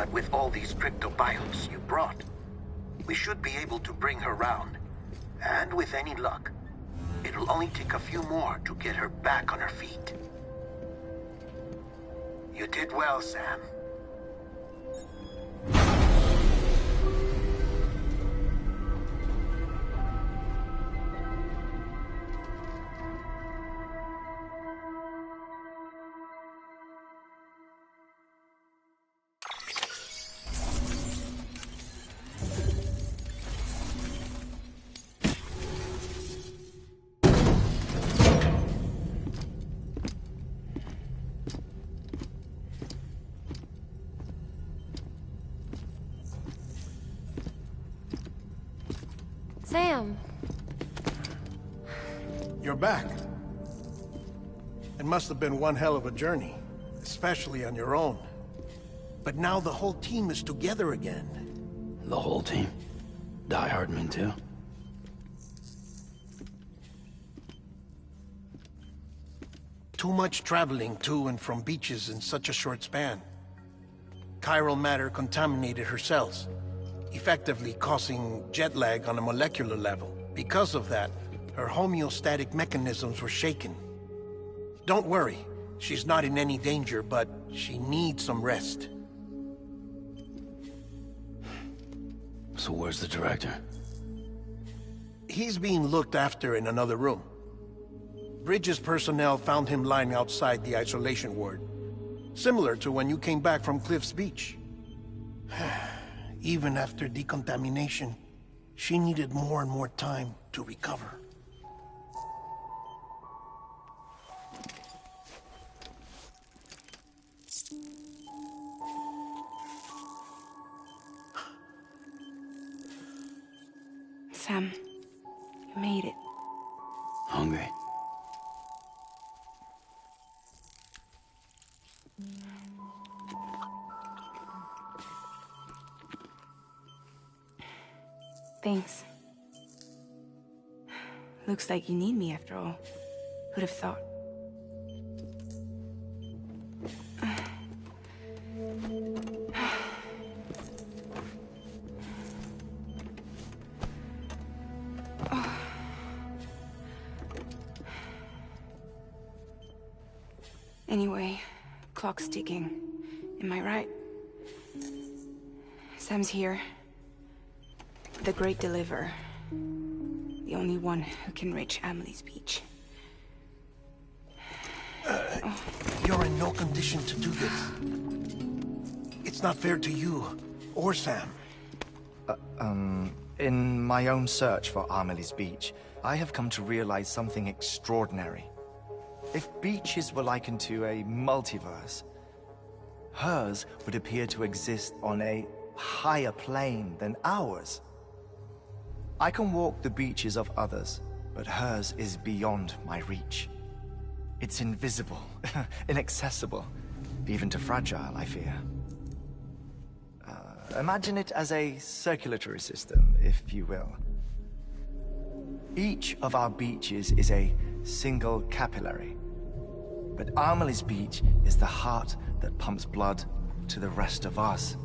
But with all these cryptobiotes you brought, we should be able to bring her round. And with any luck, it'll only take a few more to get her back on her feet. You did well, Sam. Sam. You're back. It must have been one hell of a journey, especially on your own. But now the whole team is together again. The whole team? Die Hardman too? Too much traveling to and from beaches in such a short span. Chiral matter contaminated her cells, effectively causing jet lag on a molecular level. Because of that, her homeostatic mechanisms were shaken. Don't worry, she's not in any danger, but she needs some rest. So where's the director? He's being looked after in another room. Bridges personnel found him lying outside the isolation ward, similar to when you came back from Cliff's Beach. Even after decontamination, she needed more and more time to recover. Sam, you made it. Hungry? Thanks. Looks like you need me after all. Who'd have thought? Anyway, clock's ticking. Am I right? Sam's here. The Great Deliverer. The only one who can reach Amelie's Beach. You're in no condition to do this. It's not fair to you, or Sam. In my own search for Amelie's Beach, I have come to realize something extraordinary. If beaches were likened to a multiverse, hers would appear to exist on a higher plane than ours. I can walk the beaches of others, but hers is beyond my reach. It's invisible, inaccessible, even to Fragile, I fear. Imagine it as a circulatory system, if you will. Each of our beaches is a single capillary, but Amelie's Beach is the heart that pumps blood to the rest of us.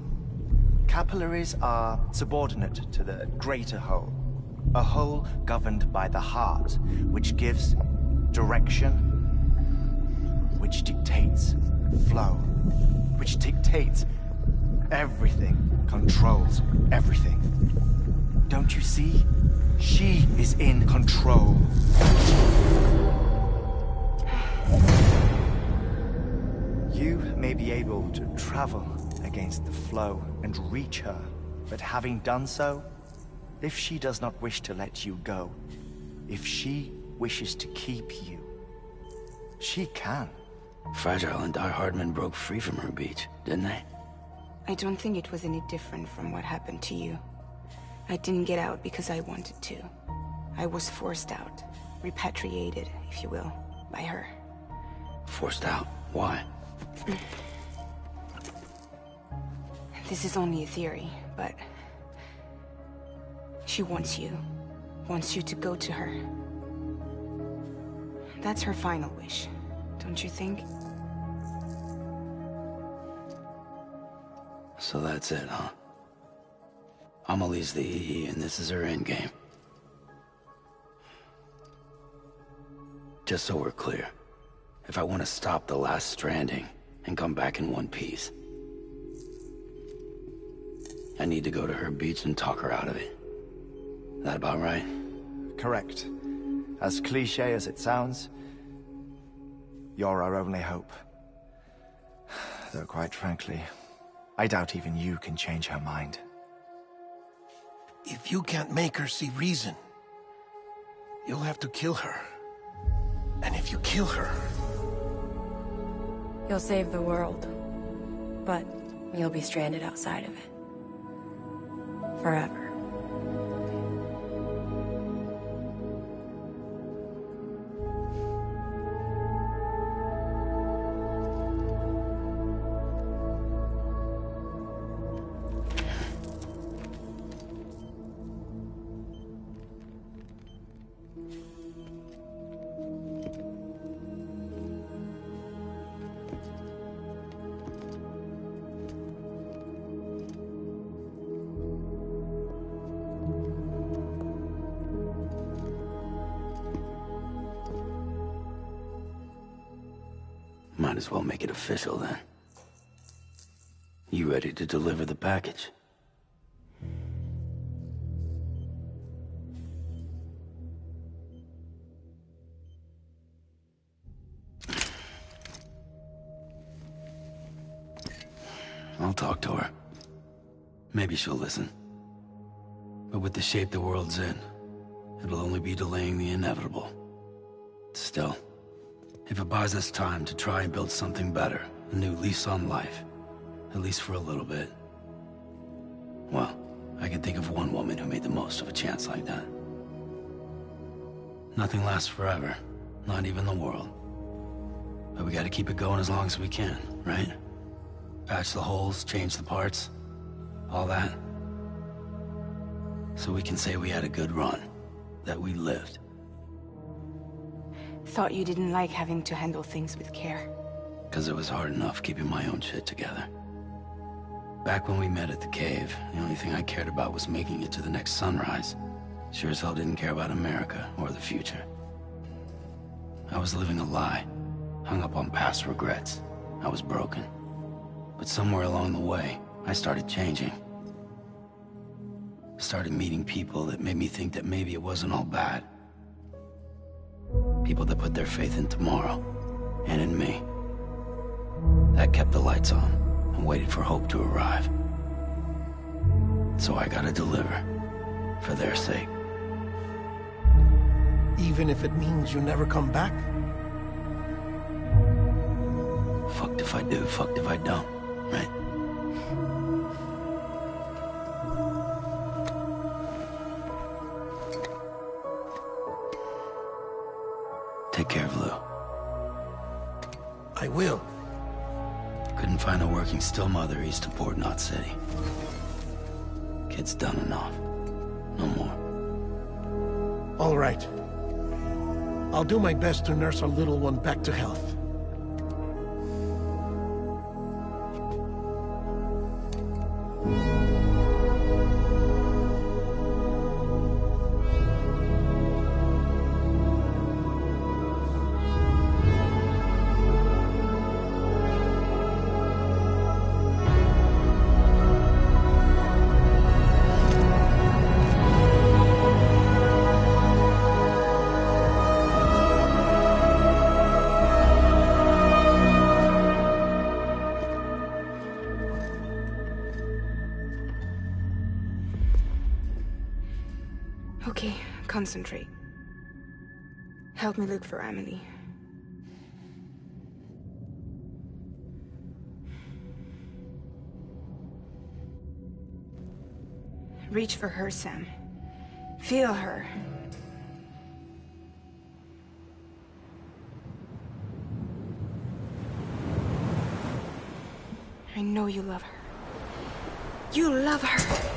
Capillaries are subordinate to the greater whole, a whole governed by the heart, which gives direction, which dictates flow, which dictates everything, controls everything. Don't you see? She is in control. You may be able to travel against the flow and reach her, but having done so, if she does not wish to let you go, if she wishes to keep you, she can. Fragile and Die Hardman broke free from her beach, didn't they? I don't think it was any different from what happened to you. I didn't get out because I wanted to. I was forced out, repatriated, if you will, by her. Forced out? Why? This is only a theory, but she wants you to go to her. That's her final wish, don't you think? So that's it, huh? Amelie's the EE, and this is her endgame. Just so we're clear, if I want to stop the last stranding and come back in one piece, I need to go to her beach and talk her out of it. That about right? Correct. As cliché as it sounds, you're our only hope. Though quite frankly, I doubt even you can change her mind. If you can't make her see reason, you'll have to kill her. And if you kill her... You'll save the world, but you'll be stranded outside of it. Forever. Might as well make it official, then. You ready to deliver the package? I'll talk to her. Maybe she'll listen. But with the shape the world's in, it'll only be delaying the inevitable. Still, if it buys us time to try and build something better, a new lease on life, at least for a little bit, well, I can think of one woman who made the most of a chance like that. Nothing lasts forever, not even the world. But we gotta keep it going as long as we can, right? Patch the holes, change the parts, all that. So we can say we had a good run, that we lived. Thought you didn't like having to handle things with care. 'Cause it was hard enough keeping my own shit together. Back when we met at the cave, the only thing I cared about was making it to the next sunrise. Sure as hell didn't care about America or the future. I was living a lie, hung up on past regrets. I was broken. But somewhere along the way, I started changing. Started meeting people that made me think that maybe it wasn't all bad. People that put their faith in tomorrow, and in me. That kept the lights on, and waited for hope to arrive. So I gotta deliver, for their sake. Even if it means you never come back? Fucked if I do, fucked if I don't, right? Take care of Lou. I will. Couldn't find a working still mother east of Port Knot City. Kid's done enough. No more. All right. I'll do my best to nurse our little one back to health. Okay, concentrate. Help me look for Amelie. Reach for her, Sam. Feel her. I know you love her. You love her!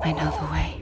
I know the way.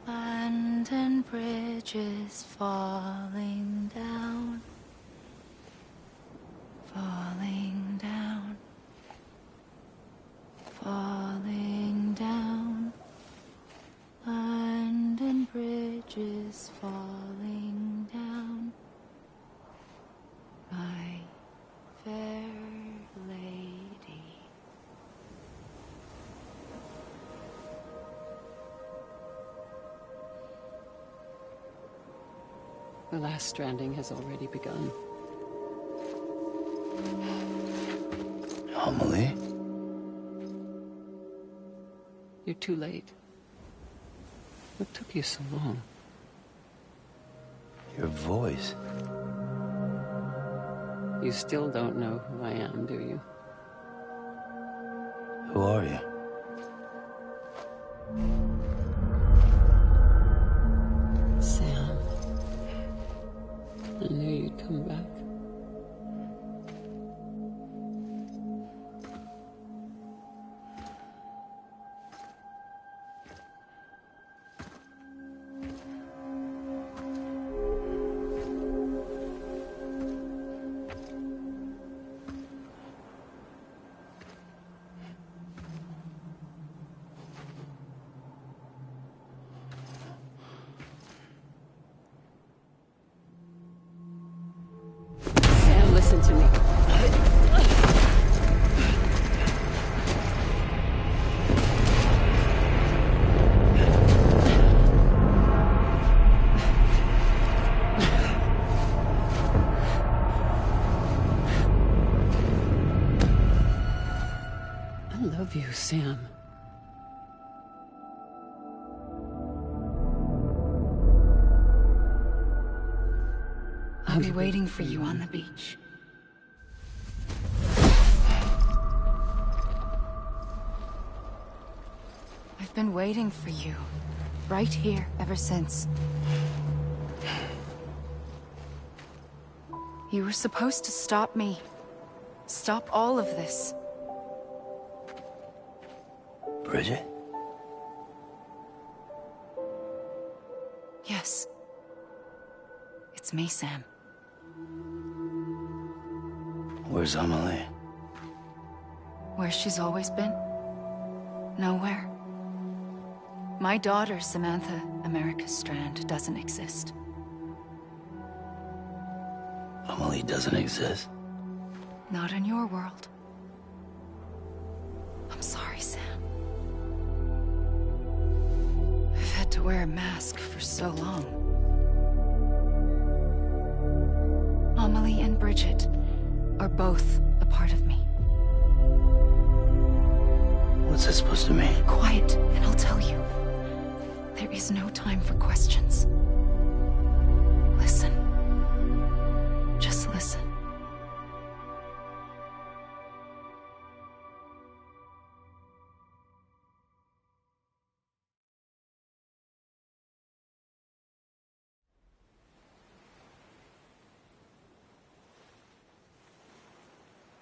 London Bridge is falling down, falling down, falling down. London Bridge is falling down, my fair lady. The last stranding has already begun. Amelie? You're too late. What took you so long? Your voice. You still don't know who I am, do you? Who are you? Sam. I knew you'd come back. Sam, listen to me. I love you, Sam. I'll be waiting for you on the beach. I've been waiting for you, right here, ever since. You were supposed to stop me. Stop all of this. Bridget? Yes. It's me, Sam. Where's Amelie? Where she's always been. Nowhere. My daughter, Samantha America Strand, doesn't exist. Amelie doesn't exist. Not in your world. I'm sorry, Sam. I've had to wear a mask for so long. Amelie and Bridget are both a part of me. What's that supposed to mean? Quiet, and I'll tell you. There is no time for questions. Listen. Just listen.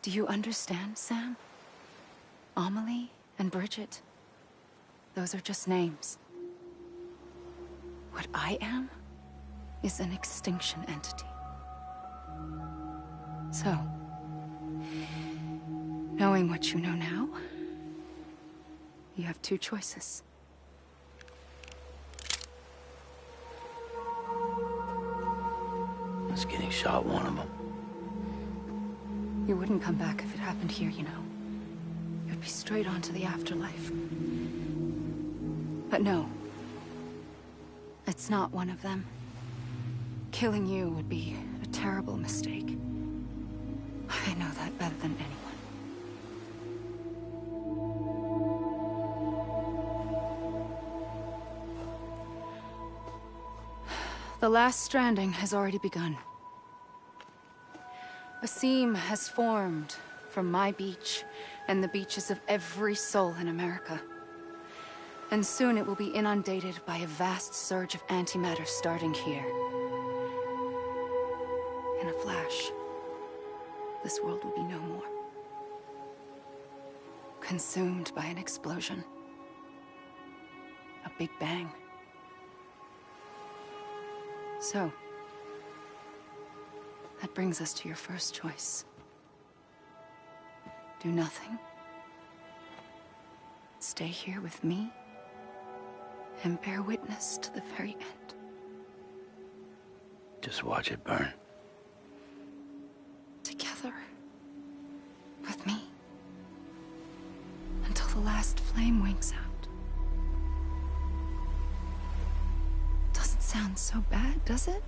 Do you understand, Sam? Amelie and Bridget, those are just names. What I am is an extinction entity. So, knowing what you know now, you have two choices. Is getting shot one of them? You wouldn't come back if it happened here, you know. You'd be straight on to the afterlife. But no. It's not one of them. Killing you would be a terrible mistake. I know that better than anyone. The last stranding has already begun. A seam has formed from my beach and the beaches of every soul in America. And soon it will be inundated by a vast surge of antimatter starting here. In a flash, this world will be no more. Consumed by an explosion. A big bang. So, that brings us to your first choice. Do nothing. Stay here with me. And bear witness to the very end. Just watch it burn. Together. With me. Until the last flame winks out. Doesn't sound so bad, does it?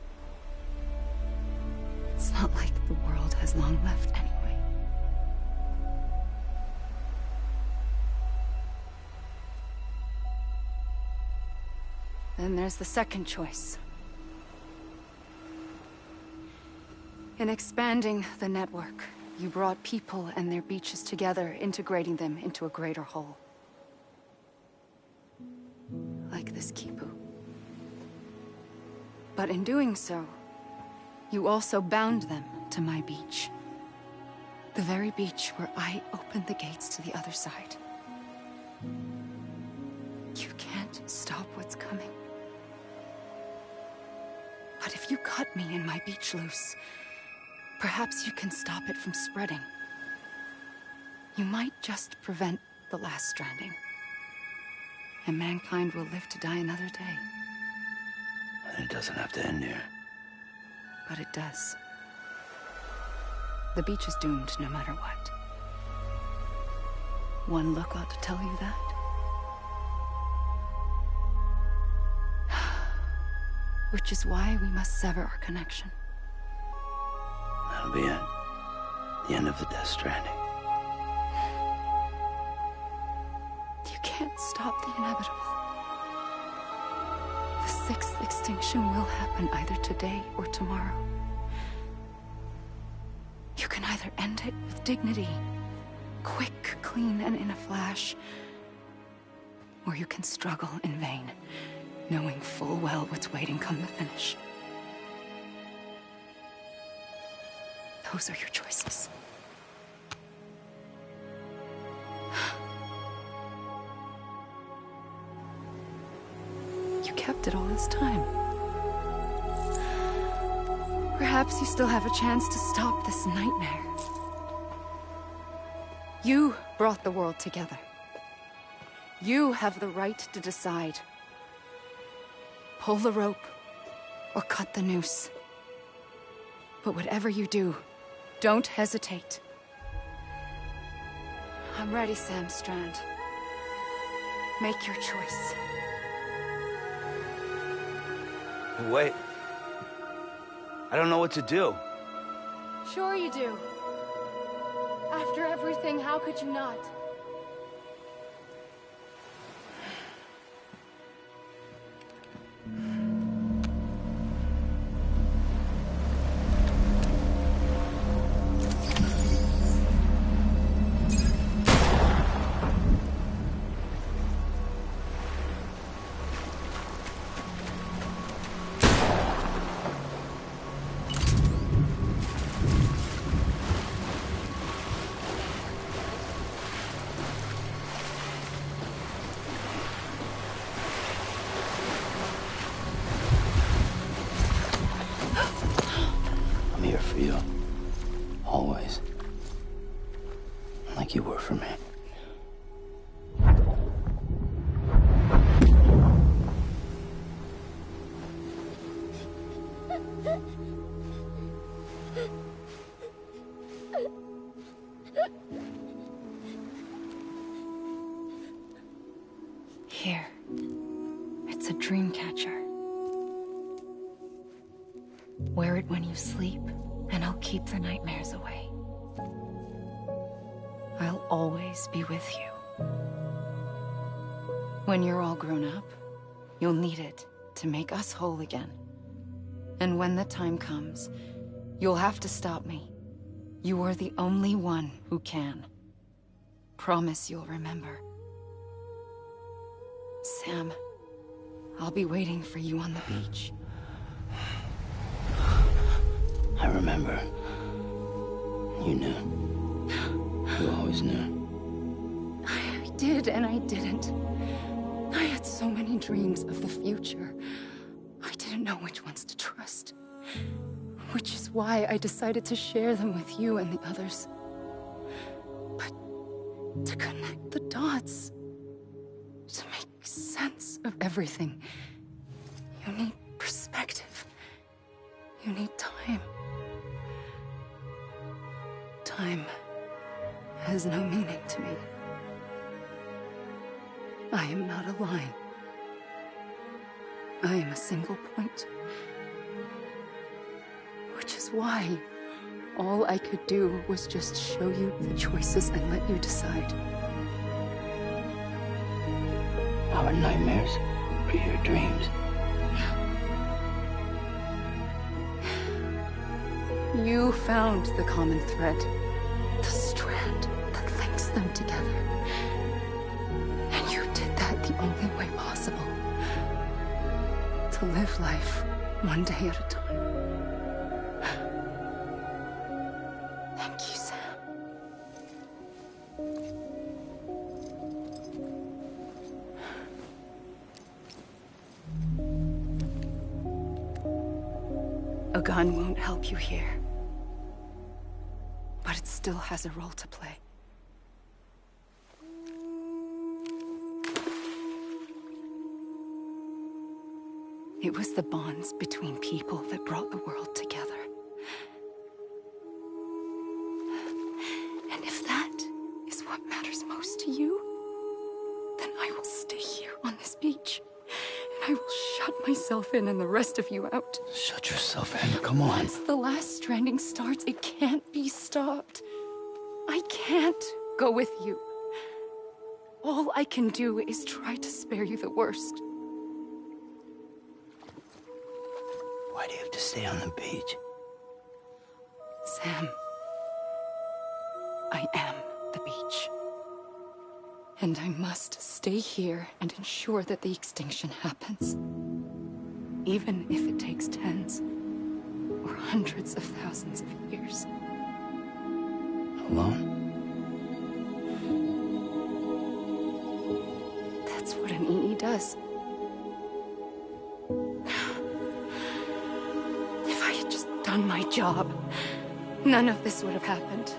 It's not like the world has long left anyway. Then there's the second choice. In expanding the network, you brought people and their beaches together, integrating them into a greater whole. Like this Kipu. But in doing so, you also bound them to my beach. The very beach where I opened the gates to the other side. You can't stop what's coming. But if you cut me and my beach loose, perhaps you can stop it from spreading. You might just prevent the last stranding. And mankind will live to die another day. And it doesn't have to end here. But it does. The beach is doomed no matter what. One look ought to tell you that. Which is why we must sever our connection. That'll be it. The end of the Death Stranding. You can't stop the inevitable. The sixth extinction will happen either today or tomorrow. You can either end it with dignity, quick, clean, and in a flash, or you can struggle in vain, knowing full well what's waiting come the finish. Those are your choices. You kept it all this time. Perhaps you still have a chance to stop this nightmare. You brought the world together. You have the right to decide pull the rope, or cut the noose. But whatever you do, don't hesitate. I'm ready, Sam Strand. Make your choice. Wait. I don't know what to do. Sure you do. After everything, how could you not? I'm here for you. Always. Like you were for me. Here. It's a dream catcher. Wear it when you sleep, and I'll keep the nightmares away. I'll always be with you. When you're all grown up, you'll need it to make us whole again. And when the time comes, you'll have to stop me. You are the only one who can. Promise you'll remember. Sam, I'll be waiting for you on the beach. I remember. You knew. You always knew. I did and I didn't. I had so many dreams of the future. I didn't know which ones to trust. Which is why I decided to share them with you and the others. But to connect the dots, to make sense of everything, you need perspective. You need time. Time has no meaning to me. I am not a line. I am a single point. Which is why all I could do was just show you the choices and let you decide. Our nightmares are your dreams. You found the common thread, the strand that links them together. And you did that the only way possible. To live life one day at a time. Thank you, Sam. A gun won't help you here. But it still has a role to play. It was the bonds between people that brought the world together. And if that is what matters most to you, then I will stay here on this beach. And I will shut myself in and the rest of you out. Shut yourself in, come on. Once the last stranding starts, it can't be stopped. I can't go with you. All I can do is try to spare you the worst. Why do you have to stay on the beach? Sam, I am the beach. And I must stay here and ensure that the extinction happens. Even if it takes tens or hundreds of thousands of years. Alone? That's what an EE does. If I had just done my job, none of this would have happened.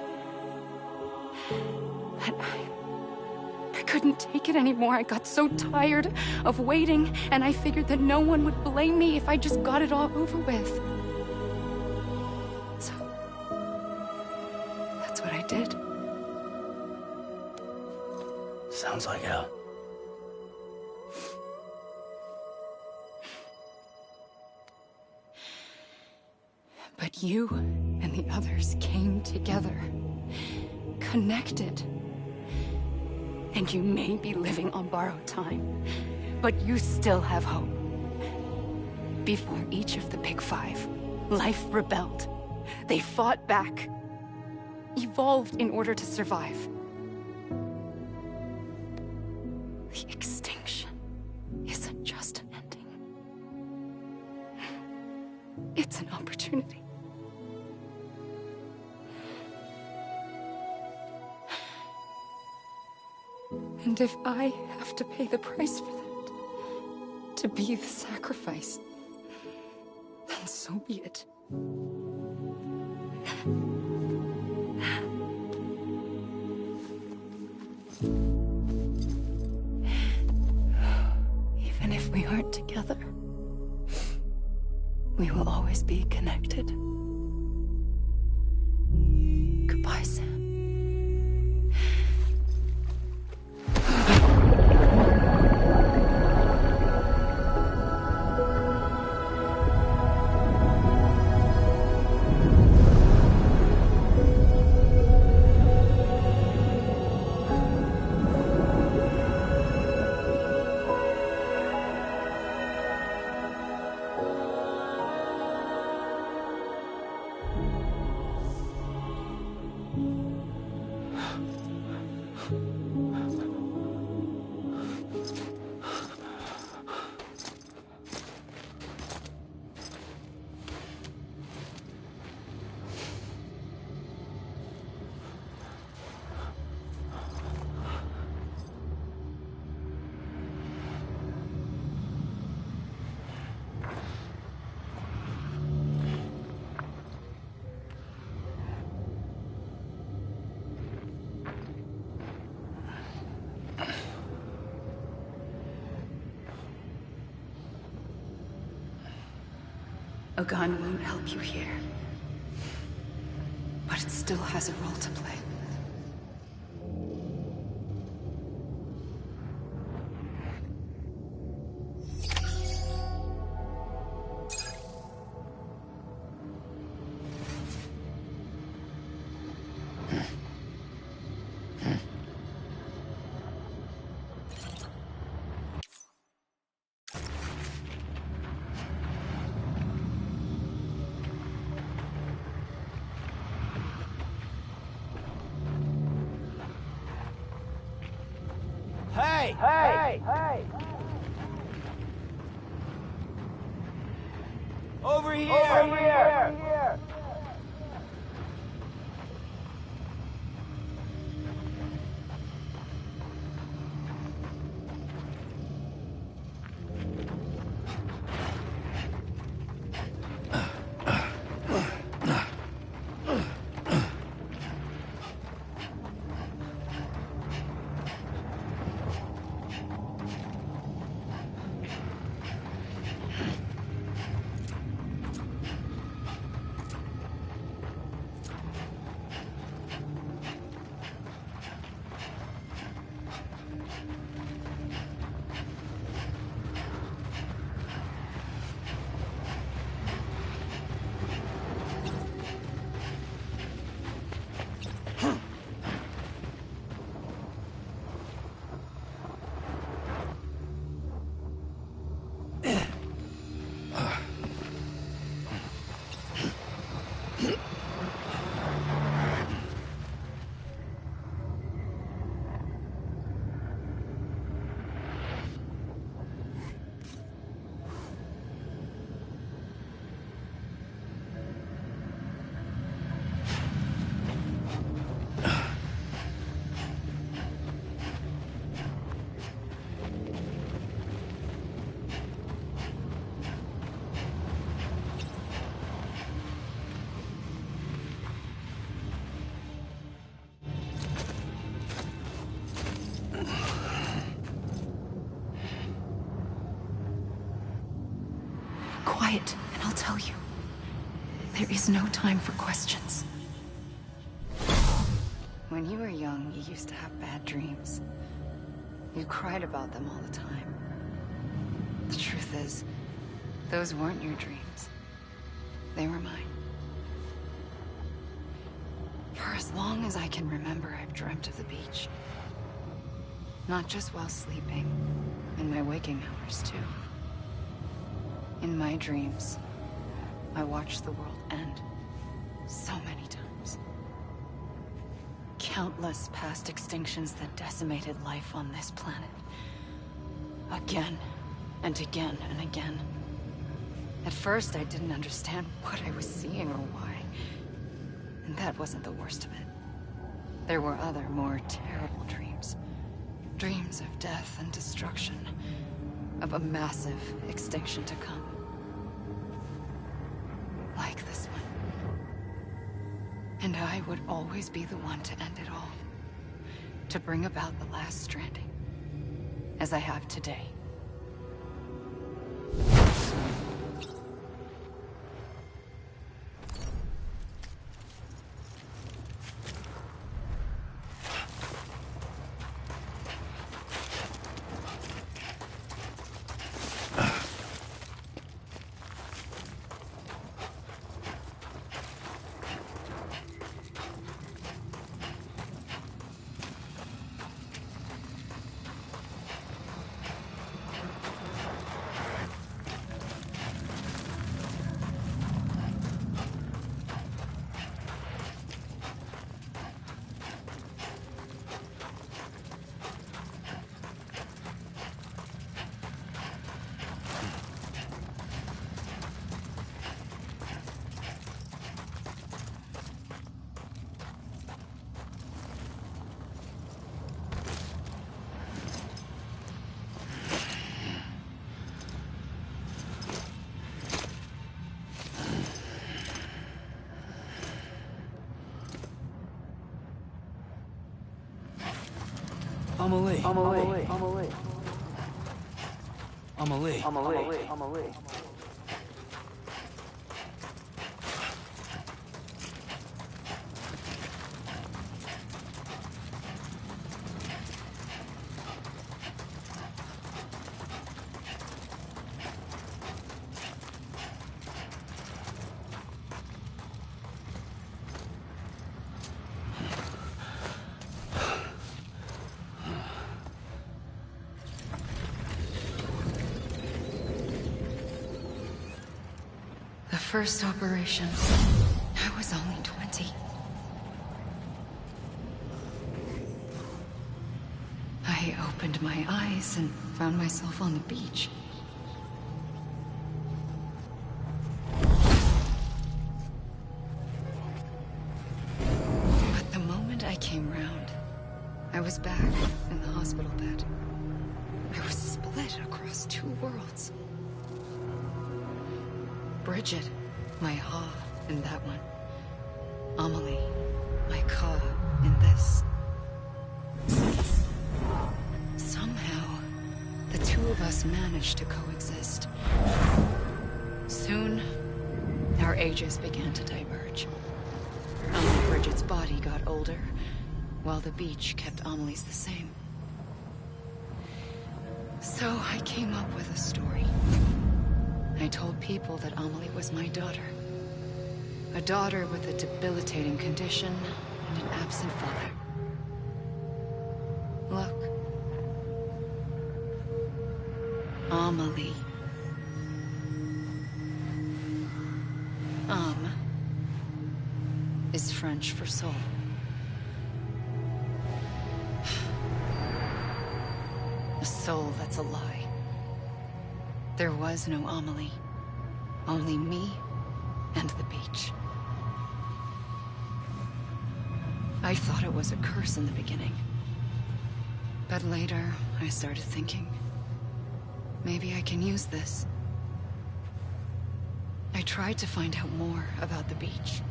But I couldn't take it anymore. I got so tired of waiting, and I figured that no one would blame me if I just got it all over with. So, that's what I did. Sounds like hell. But you and the others came together, connected. And you may be living on borrowed time, but you still have hope. Before each of the Big Five, life rebelled. They fought back, evolved in order to survive. The extinction isn't just an ending. It's an opportunity. And if I have to pay the price for that, to be the sacrifice, then so be it. Even if we aren't together, we will always be connected. Goodbye, Sam. A gun won't help you here, but it still has a role to play. Hey! Hey! Hey! Over here! Over here! Quiet, and I'll tell you. There is no time for questions. When you were young, you used to have bad dreams. You cried about them all the time. The truth is, those weren't your dreams. They were mine. For as long as I can remember, I've dreamt of the beach. Not just while sleeping, in my waking hours too. In my dreams, I watched the world end so many times. Countless past extinctions that decimated life on this planet. Again, and again, and again. At first, I didn't understand what I was seeing or why. And that wasn't the worst of it. There were other, more terrible dreams. Dreams of death and destruction. Of a massive extinction to come. Like this one. And I would always be the one to end it all. To bring about the last stranding. As I have today. Amelie. Amelie. Amelie. Amelie. Amelie. Amelie. First operation, I was only 20. I opened my eyes and found myself on the beach. But the moment I came round, I was back in the hospital bed. I was split across two worlds. Bridget, my Ha in that one. Amelie, my Ka in this. Somehow, the two of us managed to coexist. Soon, our ages began to diverge. Only Bridget's body got older, while the beach kept Amelie's the same. So I came up with a story. I told people that Amelie was my daughter. A daughter with a debilitating condition and an absent father. Look. Amelie. Âme is French for soul. A soul that's a lie. There was no Amelie. Only me and the beach. I thought it was a curse in the beginning. But later, I started thinking, maybe I can use this. I tried to find out more about the beach.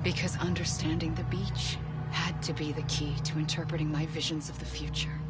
Because understanding the beach had to be the key to interpreting my visions of the future.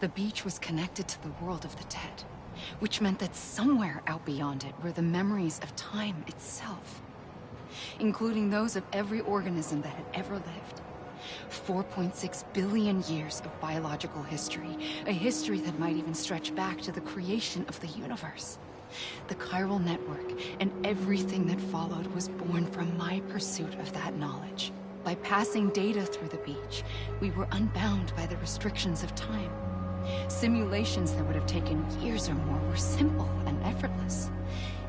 The beach was connected to the world of the dead, which meant that somewhere out beyond it were the memories of time itself, including those of every organism that had ever lived. 4.6 billion years of biological history, a history that might even stretch back to the creation of the universe. The chiral network and everything that followed was born from my pursuit of that knowledge. By passing data through the beach, we were unbound by the restrictions of time. Simulations that would have taken years or more were simple and effortless.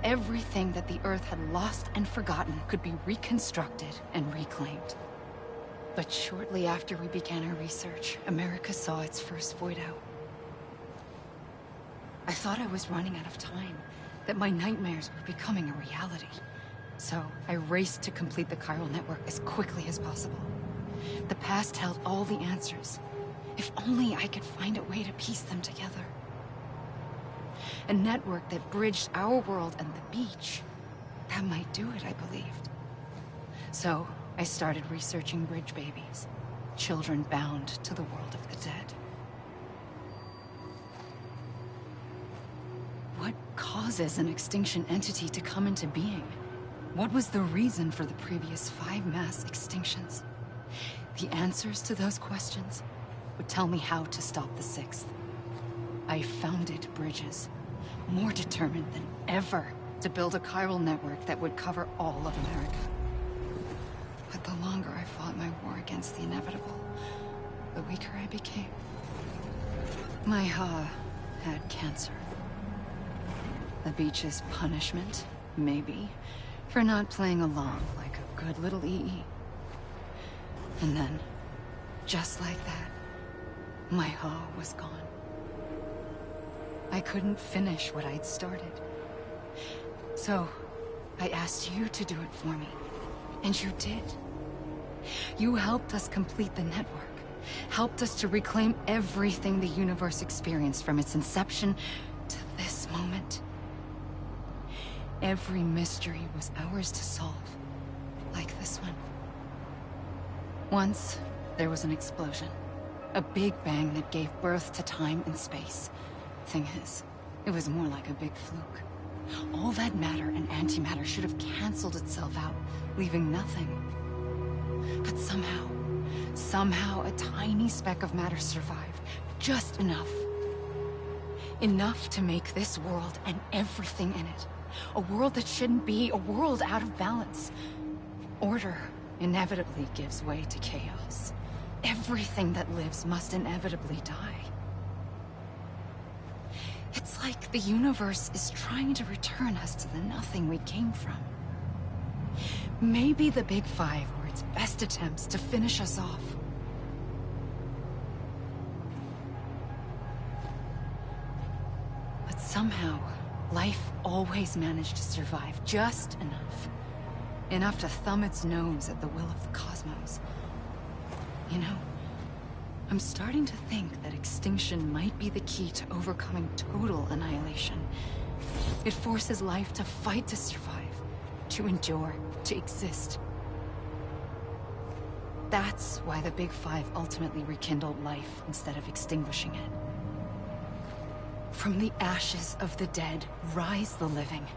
Everything that the Earth had lost and forgotten could be reconstructed and reclaimed. But shortly after we began our research, America saw its first void out. I thought I was running out of time, that my nightmares were becoming a reality. So I raced to complete the chiral network as quickly as possible. The past held all the answers. If only I could find a way to piece them together. A network that bridged our world and the beach. That might do it, I believed. So I started researching bridge babies, children bound to the world of the dead. What causes an extinction entity to come into being? What was the reason for the previous 5 mass extinctions? The answers to those questions would tell me how to stop the 6th. I founded bridges, more determined than ever to build a chiral network that would cover all of America. But the longer I fought my war against the inevitable, the weaker I became. My Ha had cancer. The beach's punishment, maybe, for not playing along like a good little EE. And then, just like that, my Ha was gone. I couldn't finish what I'd started. So, I asked you to do it for me. And you did. You helped us complete the network. Helped us to reclaim everything the universe experienced from its inception to this moment. Every mystery was ours to solve. Like this one. Once, there was an explosion. A big bang that gave birth to time and space. Thing is, it was more like a big fluke. All that matter and antimatter should have canceled itself out, leaving nothing. But somehow a tiny speck of matter survived. Just enough. Enough to make this world and everything in it. A world that shouldn't be, a world out of balance. Order inevitably gives way to chaos. Everything that lives must inevitably die. It's like the universe is trying to return us to the nothing we came from. Maybe the Big Five were its best attempts to finish us off. But somehow, life always managed to survive just enough. Enough to thumb its nose at the will of the cosmos. You know, I'm starting to think that extinction might be the key to overcoming total annihilation. It forces life to fight to survive, to endure, to exist. That's why the Big Five ultimately rekindled life instead of extinguishing it. From the ashes of the dead rise the living.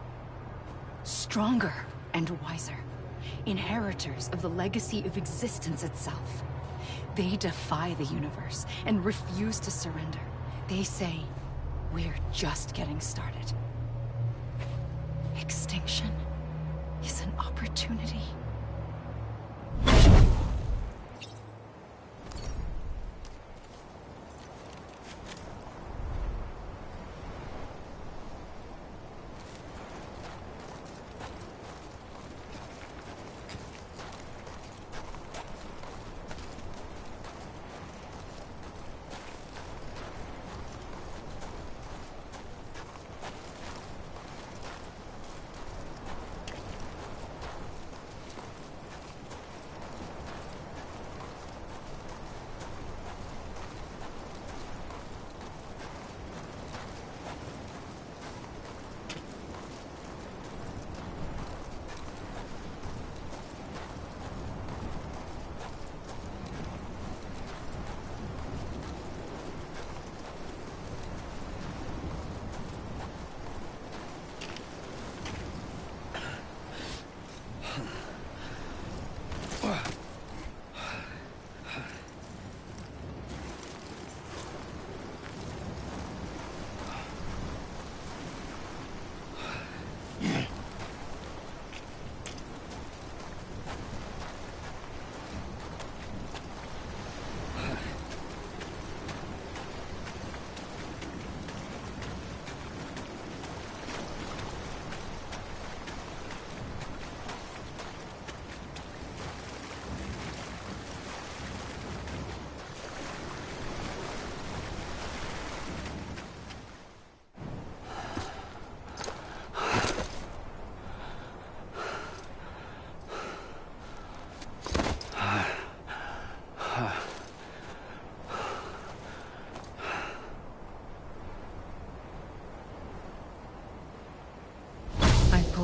Stronger and wiser. Inheritors of the legacy of existence itself. They defy the universe and refuse to surrender. They say, we're just getting started. Extinction is an opportunity.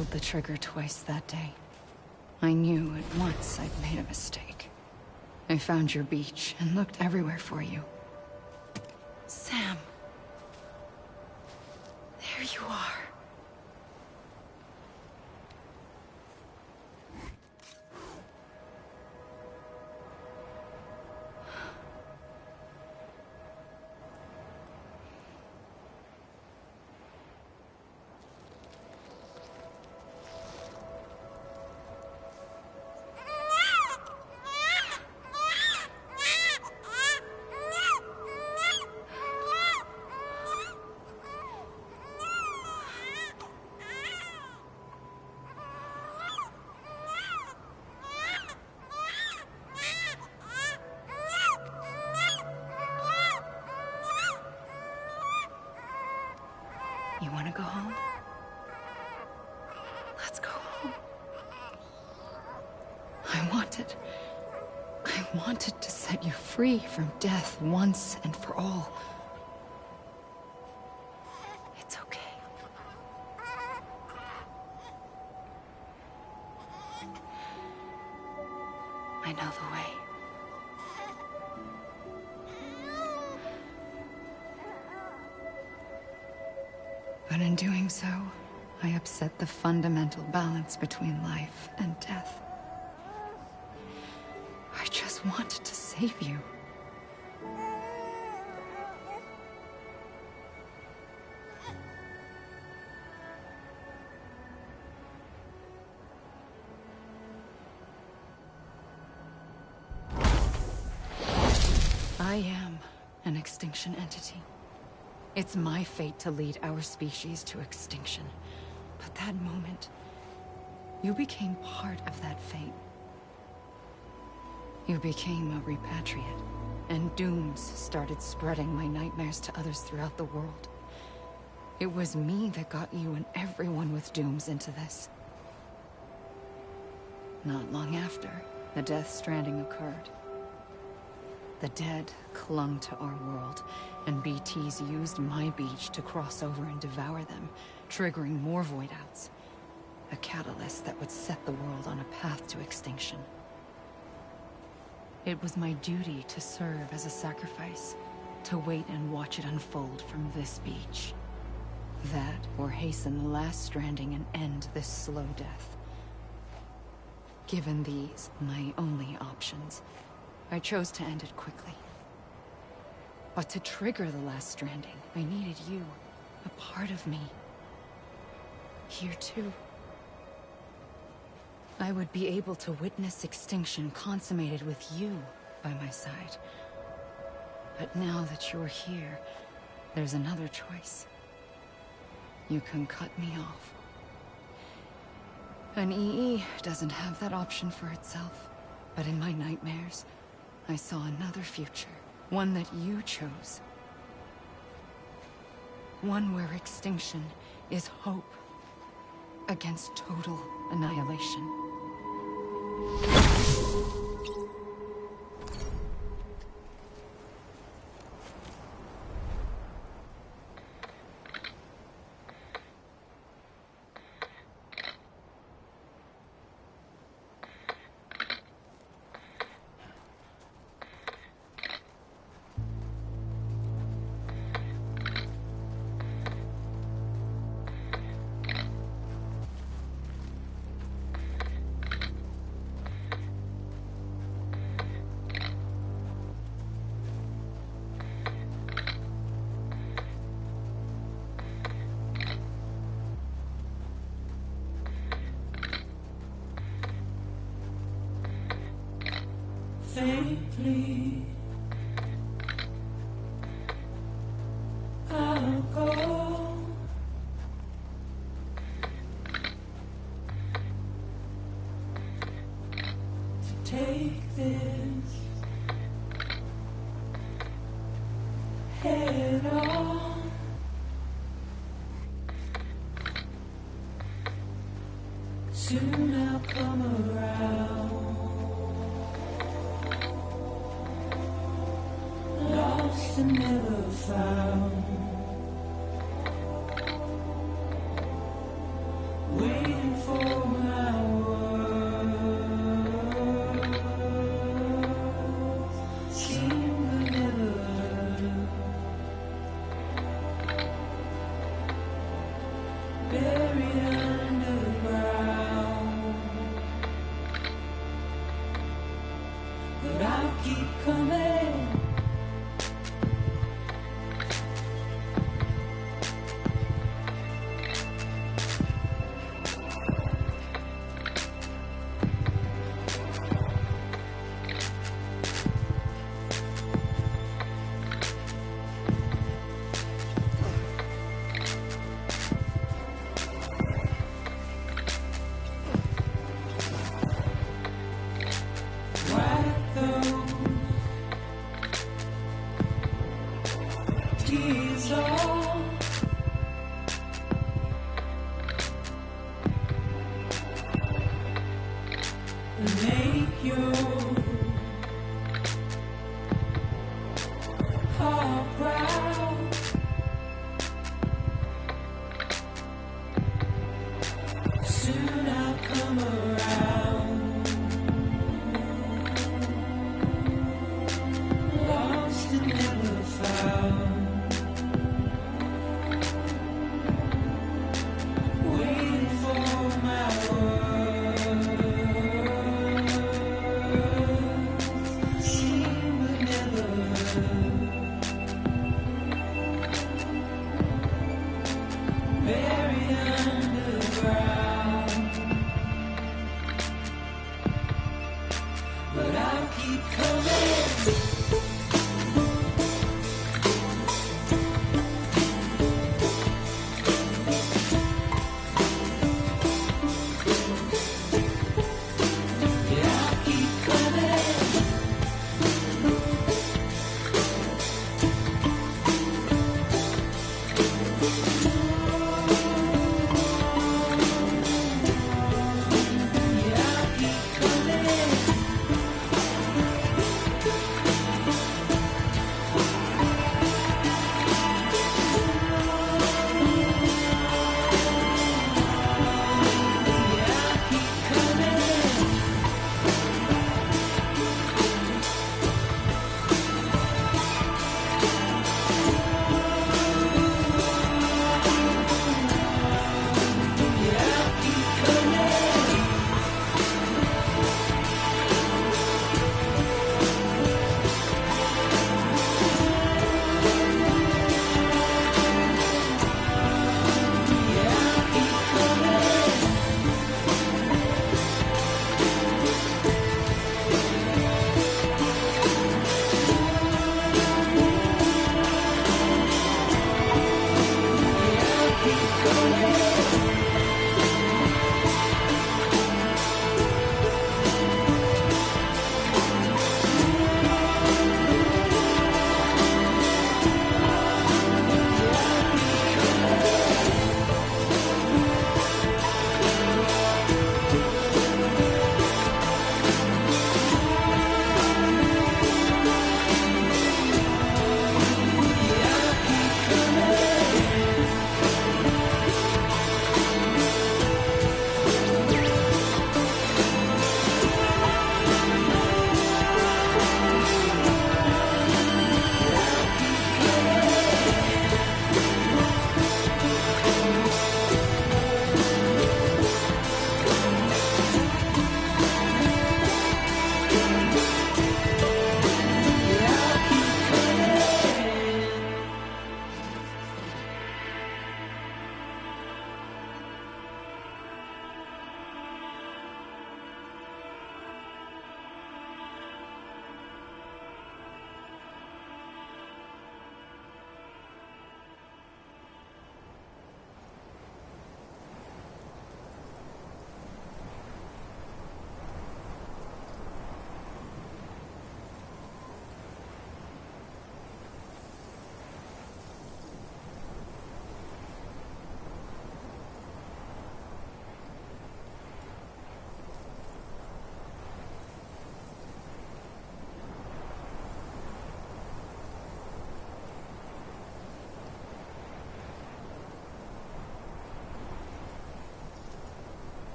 pulled the trigger twice that day. I knew at once I'd made a mistake. I found your beach and looked everywhere for you. Sam. There you are. You want to go home? Let's go home. I wanted to set you free from death once and for all. It's okay. I know the way. But in doing so, I upset the fundamental balance between life and death. I just wanted to save you. I am an extinction entity. It's my fate to lead our species to extinction. But that moment, you became part of that fate. You became a repatriate, and dooms started spreading my nightmares to others throughout the world. It was me that got you and everyone with dooms into this. Not long after, the Death Stranding occurred. The dead clung to our world, and BTs used my beach to cross over and devour them, triggering more void-outs. A catalyst that would set the world on a path to extinction. It was my duty to serve as a sacrifice, to wait and watch it unfold from this beach. That, or hasten the last stranding and end this slow death. Given these, my only options, I chose to end it quickly. But to trigger the last stranding, I needed you, a part of me. Here too. I would be able to witness extinction consummated with you by my side. But now that you're here, there's another choice. You can cut me off. An EE doesn't have that option for itself. But in my nightmares, I saw another future. One that you chose. One where extinction is hope against total annihilation. Faintly, I'll go to take this head on. Soon I'll come around. Lost and never found, waiting buried underground. But I'll keep coming. Make your heart proud. Soon I'll come around. Lost and never found. Waiting for my word. But I'll keep coming.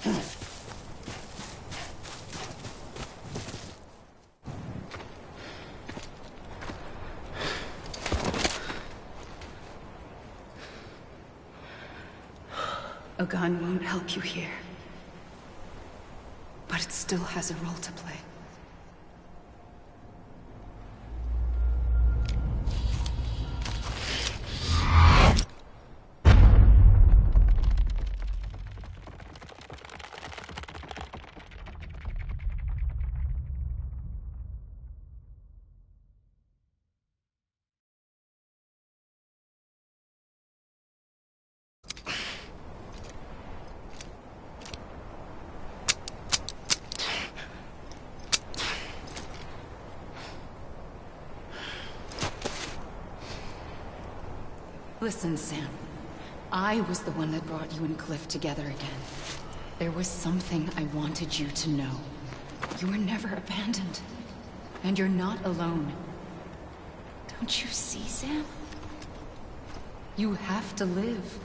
A gun won't help you here. But it still has a role to play. Listen, Sam. I was the one that brought you and Cliff together again. There was something I wanted you to know. You were never abandoned. And you're not alone. Don't you see, Sam? You have to live.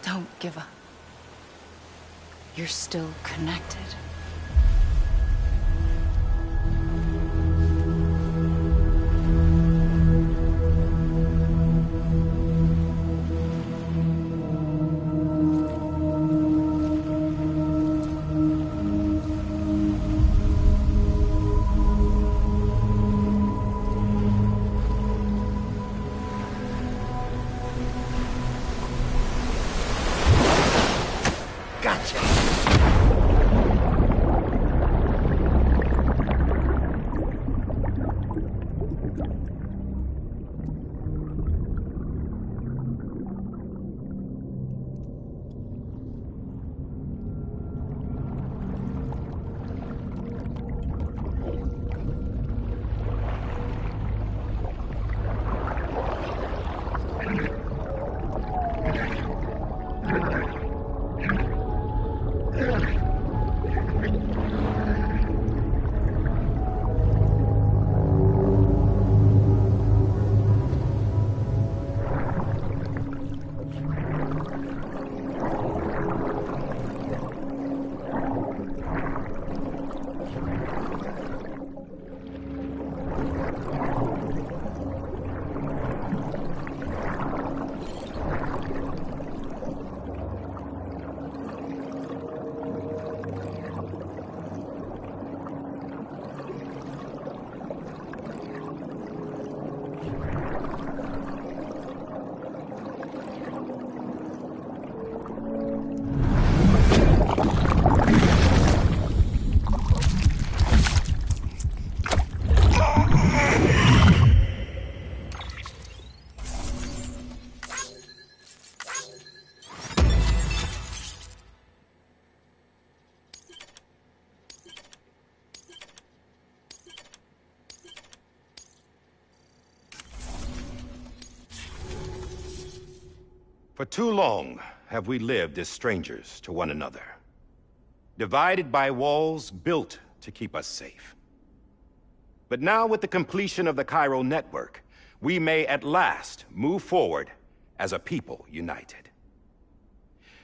Don't give up. You're still connected. For too long have we lived as strangers to one another, divided by walls built to keep us safe. But now with the completion of the Chiral network, we may at last move forward as a people united.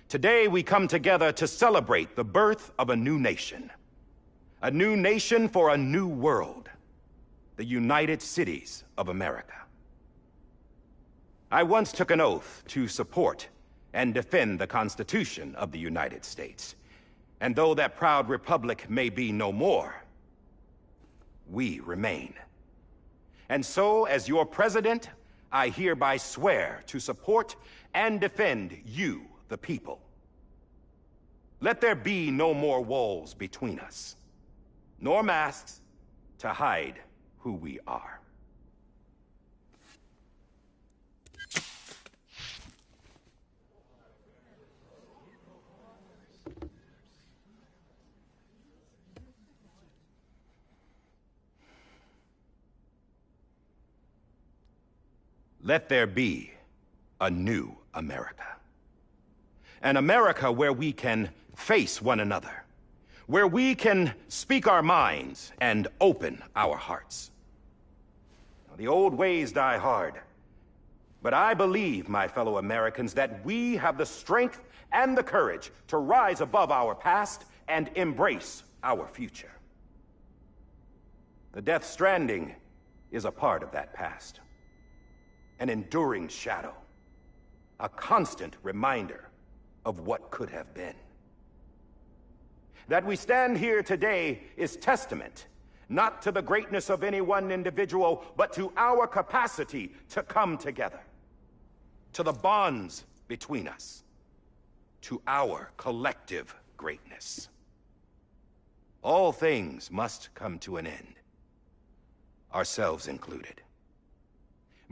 Today we come together to celebrate the birth of a new nation. A new nation for a new world. The United Cities of America. I once took an oath to support and defend the Constitution of the United States. And though that proud republic may be no more, we remain. And so, as your president, I hereby swear to support and defend you, the people. Let there be no more walls between us, nor masks to hide who we are. Let there be a new America. An America where we can face one another, where we can speak our minds and open our hearts. Now, the old ways die hard, but I believe, my fellow Americans, that we have the strength and the courage to rise above our past and embrace our future. The Death Stranding is a part of that past. An enduring shadow, a constant reminder of what could have been. That we stand here today is testament, not to the greatness of any one individual, but to our capacity to come together, to the bonds between us, to our collective greatness. All things must come to an end, ourselves included.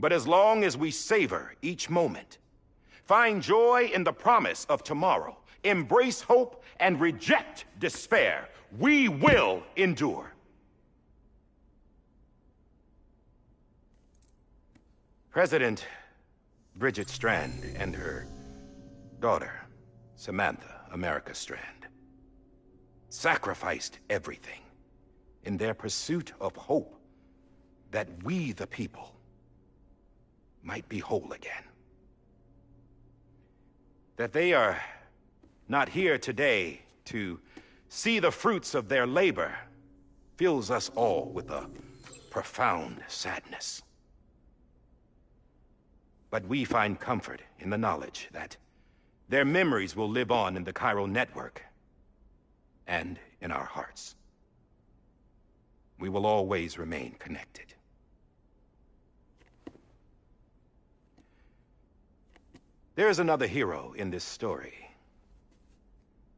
But as long as we savor each moment, find joy in the promise of tomorrow, embrace hope, and reject despair, we will endure. President Bridget Strand and her daughter, Samantha America Strand, sacrificed everything in their pursuit of hope that we, the people, might be whole again. That they are not here today to see the fruits of their labor fills us all with a profound sadness. But we find comfort in the knowledge that their memories will live on in the chiral network and in our hearts. We will always remain connected. There's another hero in this story.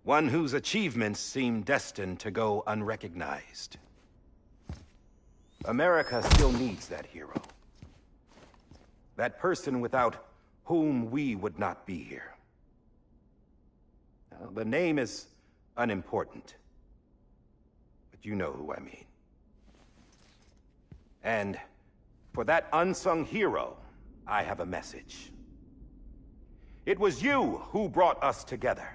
One whose achievements seem destined to go unrecognized. America still needs that hero. That person without whom we would not be here. Now, the name is unimportant, but you know who I mean. And for that unsung hero, I have a message. It was you who brought us together.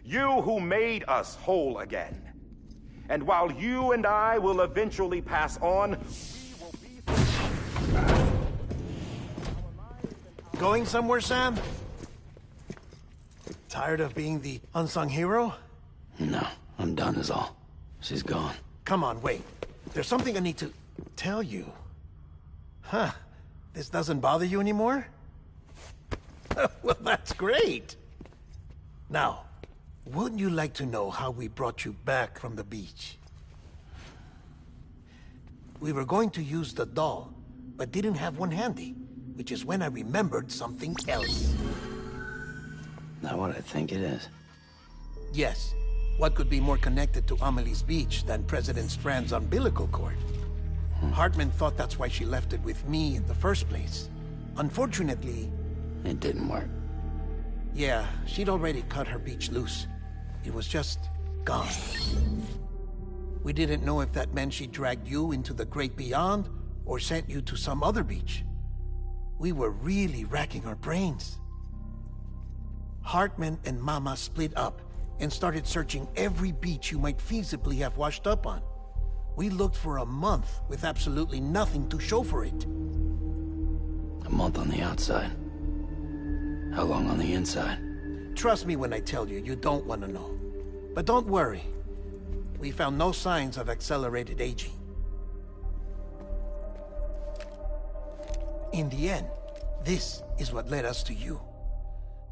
You who made us whole again. And while you and I will eventually pass on, we will be... Going somewhere, Sam? Tired of being the unsung hero? No, I'm done is all. She's gone. Come on, wait. There's something I need to tell you. Huh. This doesn't bother you anymore? Well, that's great. Now, wouldn't you like to know how we brought you back from the beach? We were going to use the doll, but didn't have one handy, which is when I remembered something else. Not what I think it is. Yes. What could be more connected to Amelie's beach than President Strand's umbilical cord? Hartman thought that's why she left it with me in the first place. Unfortunately... It didn't work. Yeah, she'd already cut her beach loose. It was just gone. We didn't know if that meant she dragged you into the great beyond, or sent you to some other beach. We were really racking our brains. Hartman and Mama split up, and started searching every beach you might feasibly have washed up on. We looked for a month with absolutely nothing to show for it. month on the outside. How long on the inside? Trust me when I tell you, you don't want to know. But don't worry. We found no signs of accelerated aging. In the end, this is what led us to you.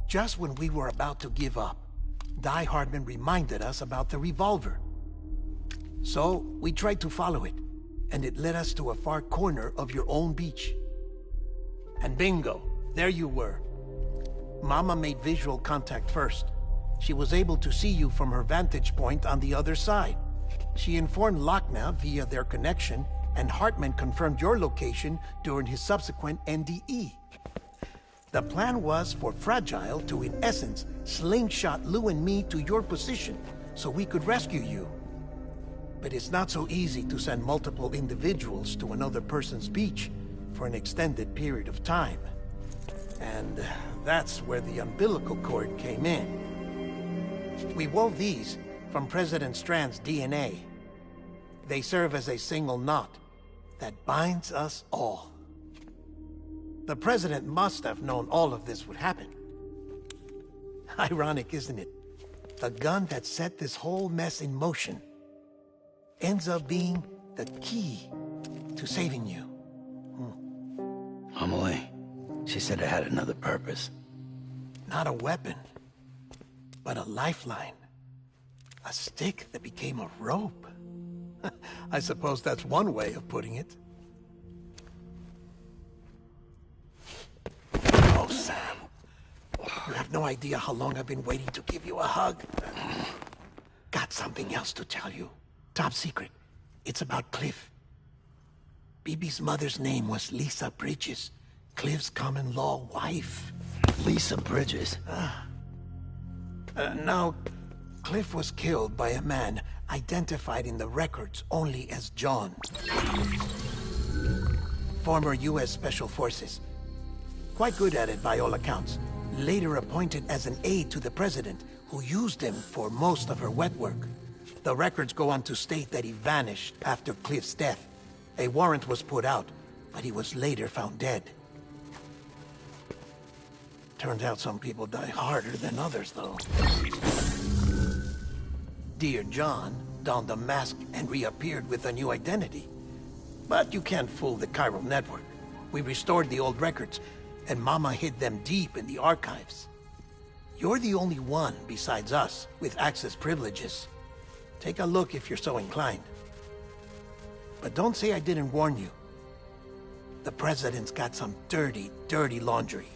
Just when we were about to give up, Die Hardman reminded us about the revolver. So, we tried to follow it, and it led us to a far corner of your own beach. And bingo, there you were. Mama made visual contact first. She was able to see you from her vantage point on the other side. She informed Lockne via their connection, and Hartman confirmed your location during his subsequent NDE. The plan was for Fragile to, in essence, slingshot Lou and me to your position, so we could rescue you. But it's not so easy to send multiple individuals to another person's beach for an extended period of time. And that's where the umbilical cord came in. We wove these from President Strand's DNA. They serve as a single knot that binds us all. The President must have known all of this would happen. Ironic, isn't it? The gun that set this whole mess in motion ends up being the key to saving you. Amelie, she said it had another purpose. Not a weapon, but a lifeline. A stick that became a rope. I suppose that's one way of putting it. Oh, Sam. You have no idea how long I've been waiting to give you a hug. Got something else to tell you. Top secret. It's about Cliff. Bibi's mother's name was Lisa Bridges, Cliff's common-law wife. Lisa Bridges? Now, Cliff was killed by a man identified in the records only as John. Former U.S. Special Forces. Quite good at it by all accounts. Later appointed as an aide to the President, who used him for most of her wet work. The records go on to state that he vanished after Cliff's death. A warrant was put out, but he was later found dead. Turns out some people die harder than others, though. Dear John donned a mask and reappeared with a new identity. But you can't fool the chiral network. We restored the old records, and Mama hid them deep in the archives. You're the only one, besides us, with access privileges. Take a look if you're so inclined. But don't say I didn't warn you. The President's got some dirty, dirty laundry.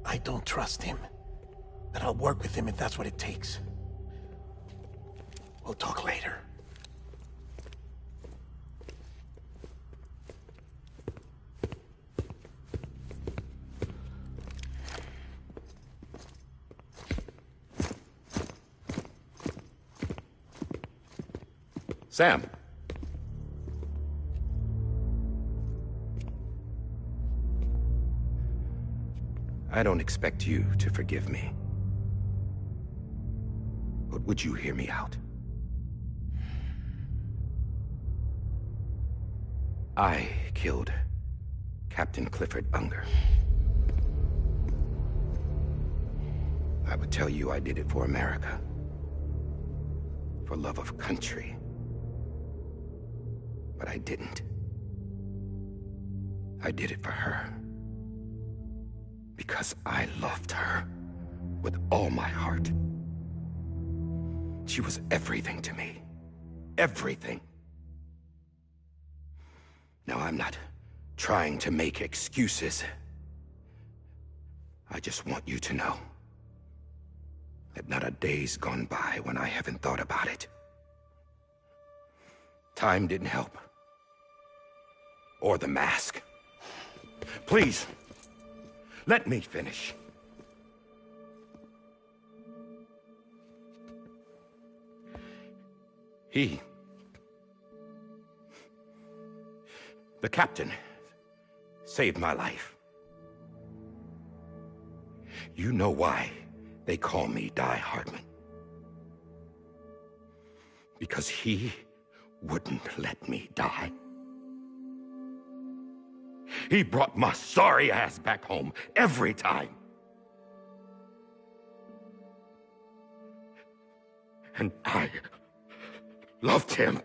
I don't trust him, but I'll work with him if that's what it takes. We'll talk later. Sam. I don't expect you to forgive me. But would you hear me out? I killed Captain Clifford Unger. I would tell you I did it for America. For love of country. But I didn't. I did it for her. Because I loved her with all my heart. She was everything to me. Everything. Now, I'm not trying to make excuses. I just want you to know that not a day's gone by when I haven't thought about it. Time didn't help. Or the mask. Please, let me finish. The captain, saved my life. You know why they call me Die Hardman. Because he wouldn't let me die. He brought my sorry ass back home every time. And I loved him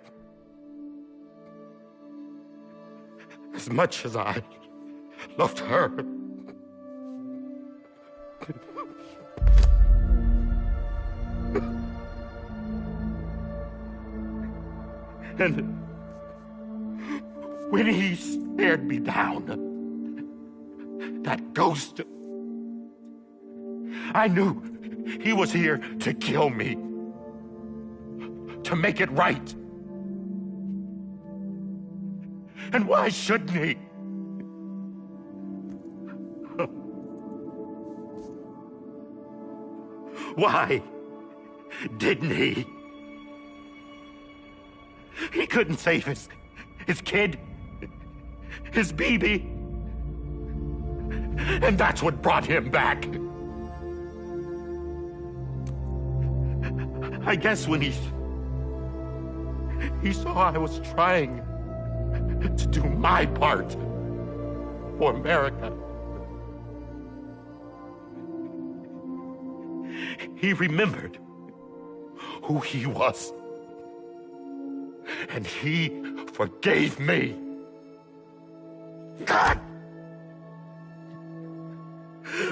as much as I loved her. And when he stared me down, that ghost, I knew he was here to kill me, to make it right. And why shouldn't he? Why didn't he? He couldn't save his kid, his baby. And that's what brought him back. I guess when he saw I was trying to do my part for America, he remembered who he was. And he forgave me. God!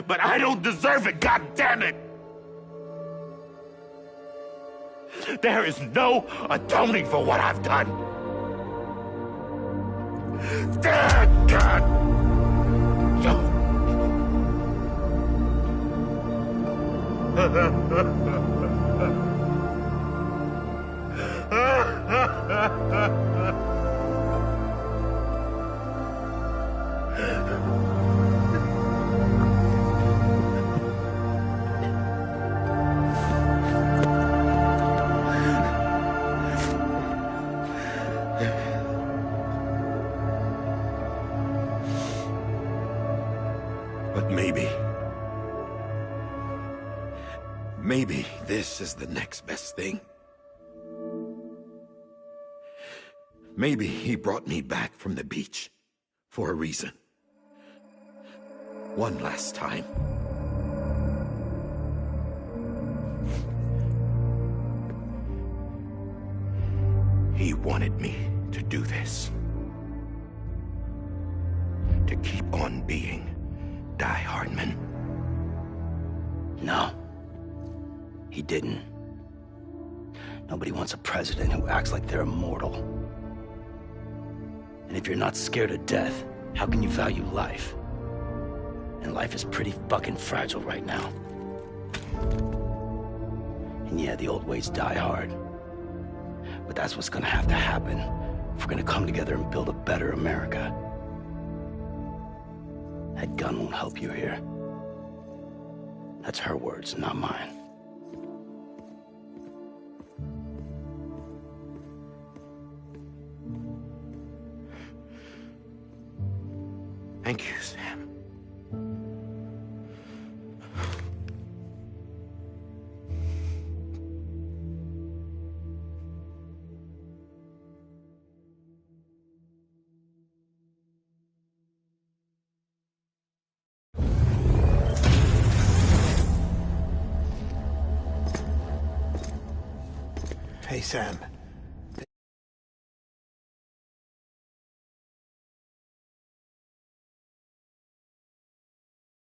But I don't deserve it, God damn it! There is no atoning for what I've done. God! But maybe this is the next best thing. Maybe he brought me back from the beach for a reason. One last time. He wanted me to do this. To keep on being Die Hardman. No. He didn't. Nobody wants a president who acts like they're immortal. And if you're not scared of death, how can you value life? And life is pretty fucking fragile right now. And yeah, the old ways die hard. But that's what's gonna have to happen if we're gonna come together and build a better America. That gun won't help you here. That's her words, not mine. Thank you, Sam. Hey, Sam.